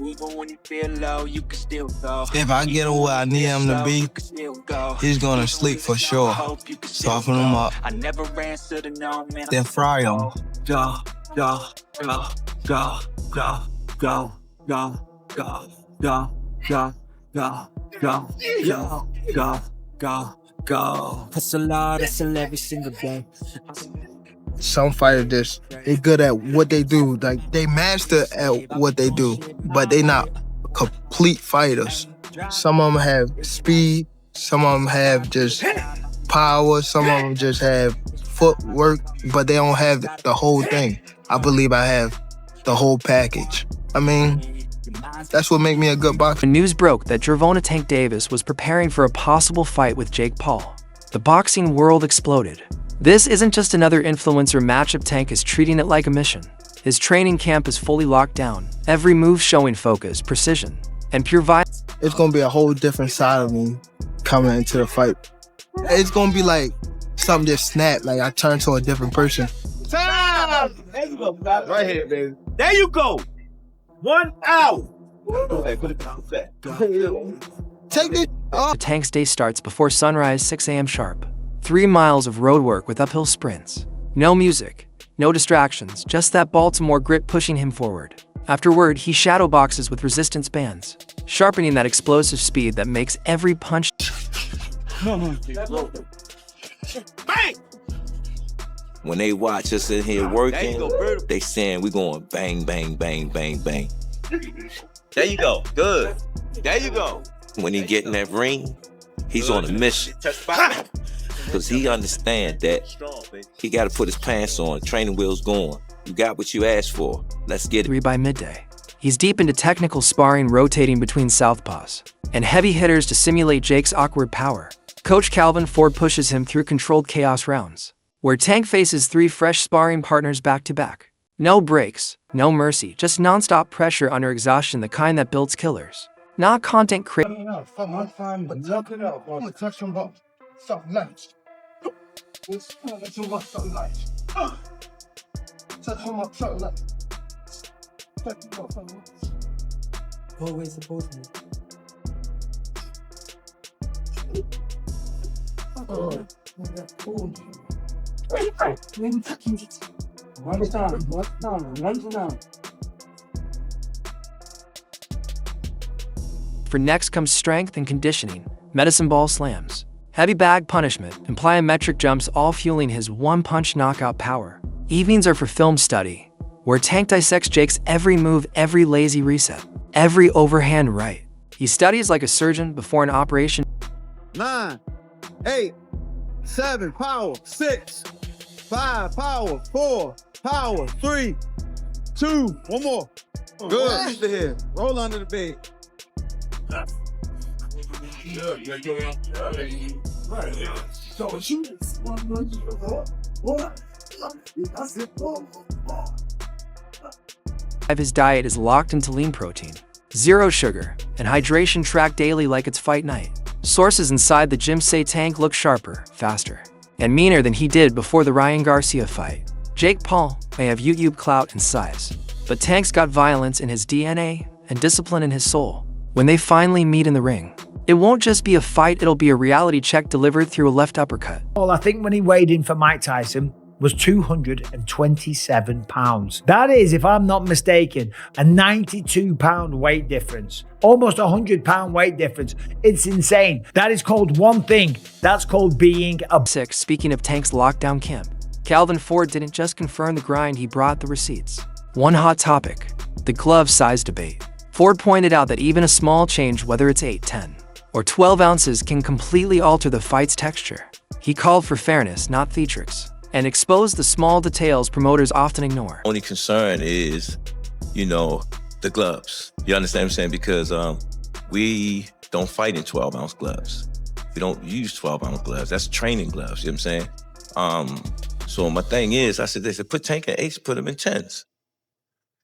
Even when you feel low, you can still go. If I get him where I need him to be, he's gonna sleep for sure. Soften him up. I never answer to no man. Then fry him. Go, go, go, go, go, go, go, go, go, go, go, go, go, go, go, go. Hustle hard, hustle every single day. Some fighters, they good at what they do. Like, they master at what they do, but they not complete fighters. Some of them have speed, some of them have just power, some of them just have footwork, but they don't have the whole thing. I believe I have the whole package. I mean, that's what make me a good boxer. When news broke that Gervonta Tank Davis was preparing for a possible fight with Jake Paul, the boxing world exploded. This isn't just another influencer matchup. Tank is treating it like a mission. His training camp is fully locked down, every move showing focus, precision, and pure violence. It's gonna be a whole different side of me coming into the fight. It's gonna be like something just snapped, like I turned to a different person. Time! There you go, right here, baby. There you go. 1 hour. Take this off. The Tank's day starts before sunrise, 6 a.m. sharp. 3 miles of road work with uphill sprints. No music, no distractions, just that Baltimore grit pushing him forward. Afterward, he shadowboxes with resistance bands, sharpening that explosive speed that makes every punch. Bang! When they watch us in here working, they saying we going bang, bang, bang, bang, bang. There you go. Good. There you go. When he get in that ring, he's on a mission. Because he understand that he got to put his pants on, training wheels going. You got what you asked for. Let's get it. 3 by midday. He's deep into technical sparring, rotating between southpaws and heavy hitters to simulate Jake's awkward power. Coach Calvin Ford pushes him through controlled chaos rounds, where Tank faces 3 fresh sparring partners back to back. No breaks, no mercy, just nonstop pressure under exhaustion, the kind that builds killers. Not content creators. Always supposed to. For next comes strength and conditioning, medicine ball slams, heavy bag punishment, and plyometric jumps, all fueling his one-punch knockout power. Evenings are for film study, where Tank dissects Jake's every move, every lazy reset, every overhand right. He studies like a surgeon before an operation. 9, 8, 7, power, 6, 5, power, 4, power, 3, 2, one more. Good. Under here. Roll under the bed. His diet is locked into lean protein, zero sugar, and hydration tracked daily like it's fight night. Sources inside the gym say Tank looks sharper, faster, and meaner than he did before the Ryan Garcia fight. Jake Paul may have YouTube clout and size, but Tank's got violence in his DNA and discipline in his soul. When they finally meet in the ring, it won't just be a fight, it'll be a reality check delivered through a left uppercut. Well, I think when he weighed in for Mike Tyson was 227 pounds. That is, if I'm not mistaken, a 92 pound weight difference. Almost a 100 pound weight difference. It's insane. That is called one thing. That's called being a... Speaking of Tank's lockdown camp, Calvin Ford didn't just confirm the grind, he brought the receipts. One hot topic, the glove size debate. Ford pointed out that even a small change, whether it's 8, 10, or 12 ounces, can completely alter the fight's texture. He called for fairness, not theatrics, and exposed the small details promoters often ignore. Only concern is, the gloves. You understand what I'm saying? Because we don't fight in 12-ounce gloves. We don't use 12-ounce gloves. That's training gloves, you know what I'm saying? So my thing is, I said, they said, put Tank in 8s, put him in 10s.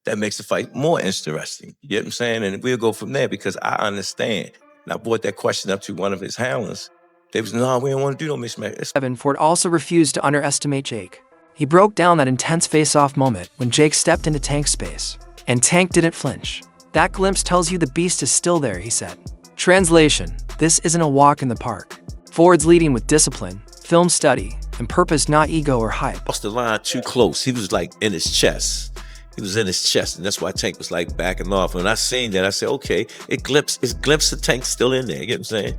That makes the fight more interesting. You know what I'm saying? And we'll go from there because I understand. And I brought that question up to one of his handlers. They was, no, we don't want to do no mismatch. Ford also refused to underestimate Jake. He broke down that intense face-off moment when Jake stepped into Tank's space, and Tank didn't flinch. That glimpse tells you the beast is still there, he said. Translation: this isn't a walk in the park. Ford's leading with discipline, film study, and purpose, not ego or hype. Lost the line too close. He was like in his chest. He was in his chest, and that's why Tank was like backing off. When I seen that, I said, okay, it's glimpse of Tank still in there, you know what I'm saying?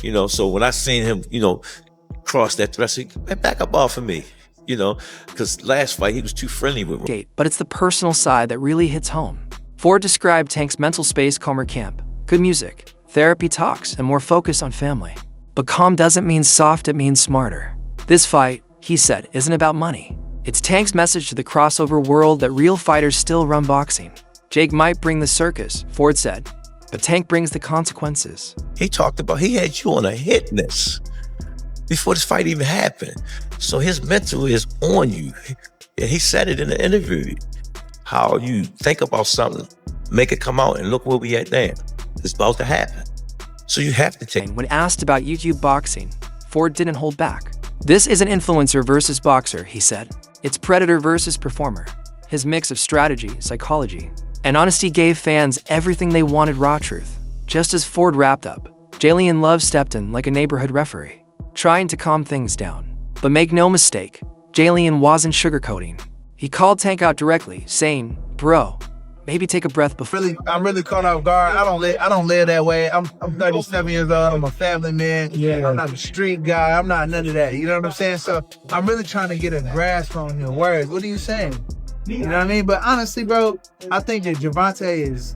You know, so when I seen him, you know, cross that threshold, man, back up off of me, you know, because last fight he was too friendly with me. But it's the personal side that really hits home. Ford described Tank's mental space, calmer camp, good music, therapy talks, and more focus on family. But calm doesn't mean soft, it means smarter. This fight, he said, isn't about money. It's Tank's message to the crossover world that real fighters still run boxing. Jake might bring the circus, Ford said, but Tank brings the consequences. He talked about, he had you on a hit list before this fight even happened. So his mental is on you. And he said it in the interview. How you think about something, make it come out, and look where we at now. It's about to happen. So you have to take. When asked about YouTube boxing, Ford didn't hold back. This isn't influencer versus boxer, he said. It's predator versus performer. His mix of strategy, psychology, and honesty gave fans everything they wanted: raw truth. Just as Ford wrapped up, Julian Love stepped in like a neighborhood referee, trying to calm things down. But make no mistake, Julian wasn't sugarcoating. He called Tank out directly, saying, bro, maybe take a breath before. I'm really caught off guard. I don't live that way. I'm 37 years old. I'm a family man. Yeah. I'm not a street guy. I'm not none of that. You know what I'm saying? So I'm really trying to get a grasp on your words. What are you saying? You know what I mean? But honestly, bro, I think that Gervonta is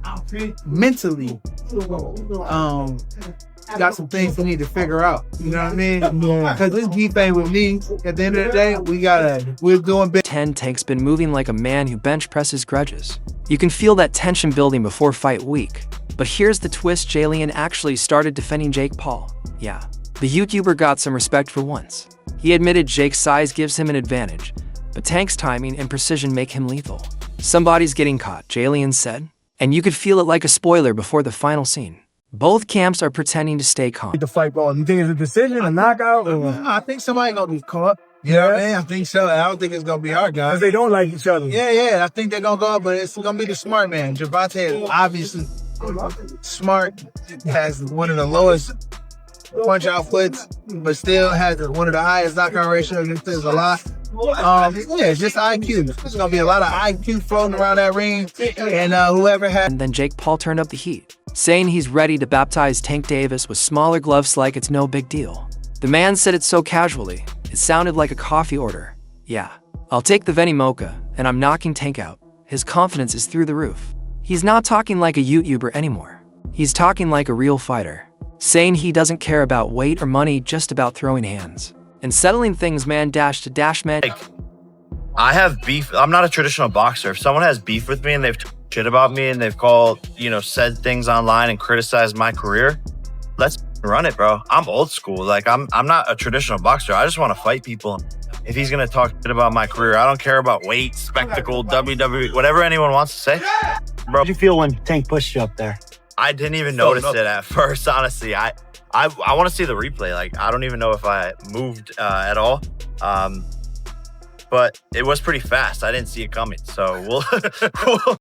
mentally got some things we need to figure out. You know what I mean? Because this beef ain't with me. At the end of the day, we're doing big. Tank's been moving like a man who bench presses grudges. You can feel that tension building before fight week. But here's the twist: Julian actually started defending Jake Paul. Yeah, the YouTuber got some respect for once. He admitted Jake's size gives him an advantage, but Tank's timing and precision make him lethal. Somebody's getting caught, Julian said, and you could feel it like a spoiler before the final scene. Both camps are pretending to stay calm. The fight ball. You think it's a decision, a knockout? Or... I think somebody gonna be caught. You know what I mean? I think so. I don't think it's gonna be our guys. Because they don't like each other. Yeah. I think they're gonna go up, but it's gonna be the smart man. Gervonta is obviously smart, has one of the lowest punch outputs, but still has one of the highest knockout ratios. There's a lot. It's just IQ. There's gonna be a lot of IQ floating around that ring, and whoever has. And then Jake Paul turned up the heat, saying he's ready to baptize Tank Davis with smaller gloves like it's no big deal. The man said it so casually, it sounded like a coffee order. Yeah, I'll take the Veni Mocha, and I'm knocking Tank out. His confidence is through the roof. He's not talking like a YouTuber anymore. He's talking like a real fighter, saying he doesn't care about weight or money, just about throwing hands and settling things man dash to dash man. I have beef. I'm not a traditional boxer. If someone has beef with me and they've shit about me and they've called, said things online and criticized my career, let's run it, bro. I'm old school. Like I'm not a traditional boxer. I just want to fight people. If he's gonna talk shit about my career, I don't care about weight, spectacle, WWE, whatever anyone wants to say. Bro, How did you feel when Tank pushed you up there? I didn't even notice it at first, honestly. I want to see the replay. Like, I don't even know if I moved at all. But it was pretty fast. I didn't see it coming. So we'll